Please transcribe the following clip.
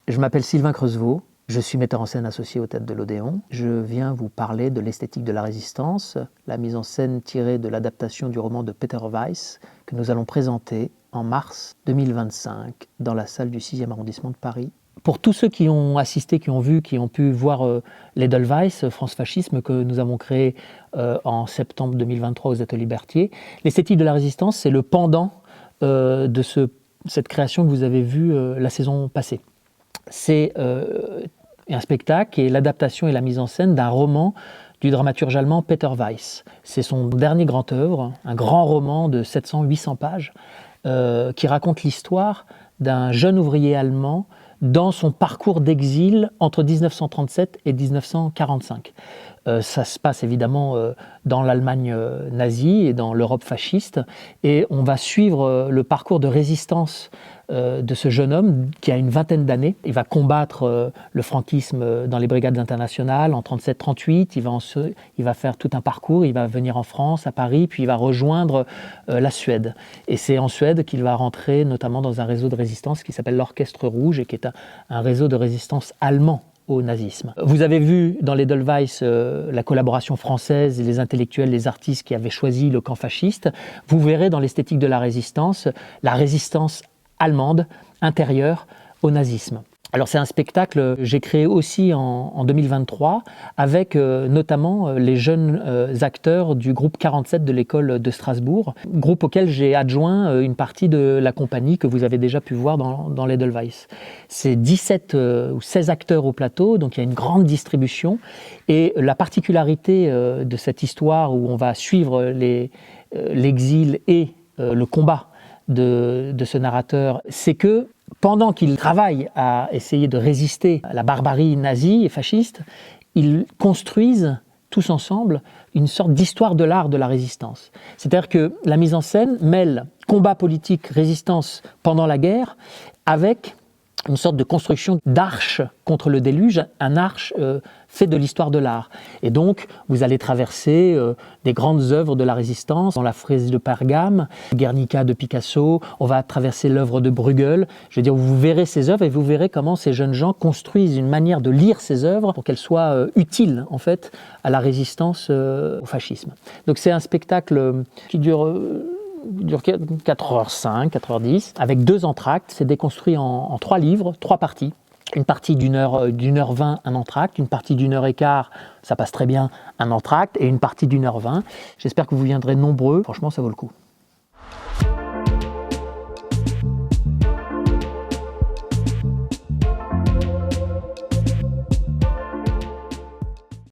Je m'appelle Sylvain Creusevaux, je suis metteur en scène associé au Théâtre de l'Odéon. Je viens vous parler de l'esthétique de la résistance, la mise en scène tirée de l'adaptation du roman de Peter Weiss que nous allons présenter en mars 2025 dans la salle du 6e arrondissement de Paris. Pour tous ceux qui ont assisté, qui ont pu voir l'Edelweiss, France Fascisme, que nous avons créé en septembre 2023 aux Ateliers Berthier, l'esthétique de la résistance, c'est le pendant de cette création que vous avez vue la saison passée. C'est un spectacle qui est l'adaptation et la mise en scène d'un roman du dramaturge allemand Peter Weiss. C'est son dernier grand œuvre, un grand roman de 700-800 pages qui raconte l'histoire d'un jeune ouvrier allemand dans son parcours d'exil entre 1937 et 1945. Ça se passe évidemment dans l'Allemagne nazie et dans l'Europe fasciste, et on va suivre le parcours de résistance de ce jeune homme qui a une vingtaine d'années. Il va combattre le franquisme dans les brigades internationales en 37-38, il va faire tout un parcours, il va venir en France, à Paris, puis il va rejoindre la Suède. Et c'est en Suède qu'il va rentrer notamment dans un réseau de résistance qui s'appelle l'Orchestre Rouge et qui est un réseau de résistance allemand au nazisme. Vous avez vu dans l'Edelweiss la collaboration française et les intellectuels, les artistes qui avaient choisi le camp fasciste. Vous verrez dans l'esthétique de la résistance allemande intérieure au nazisme. Alors c'est un spectacle que j'ai créé aussi en 2023 avec notamment les jeunes acteurs du groupe 47 de l'école de Strasbourg, groupe auquel j'ai adjoint une partie de la compagnie que vous avez déjà pu voir dans l'Edelweiss. C'est 17 ou 16 acteurs au plateau, donc il y a une grande distribution, et la particularité de cette histoire où on va suivre l'exil et le combat de ce narrateur, c'est que pendant qu'ils travaillent à essayer de résister à la barbarie nazie et fasciste, ils construisent tous ensemble une sorte d'histoire de l'art de la résistance. C'est-à-dire que la mise en scène mêle combat politique, résistance pendant la guerre, avec une sorte de construction d'arche contre le déluge, un arche fait de l'histoire de l'art. Et donc, vous allez traverser des grandes œuvres de la résistance, dans la frise de Pergame, Guernica de Picasso, on va traverser l'œuvre de Bruegel. Je veux dire, vous verrez ces œuvres et vous verrez comment ces jeunes gens construisent une manière de lire ces œuvres pour qu'elles soient utiles, en fait, à la résistance au fascisme. Donc c'est un spectacle qui dure 4h05, 4h10, avec 2 entr'actes. C'est déconstruit en 3 livres, 3 parties. Une partie d'1h20, un entr'acte, une partie d'1h15, ça passe très bien, un entr'acte, et une partie d'1h20. J'espère que vous viendrez nombreux, franchement ça vaut le coup.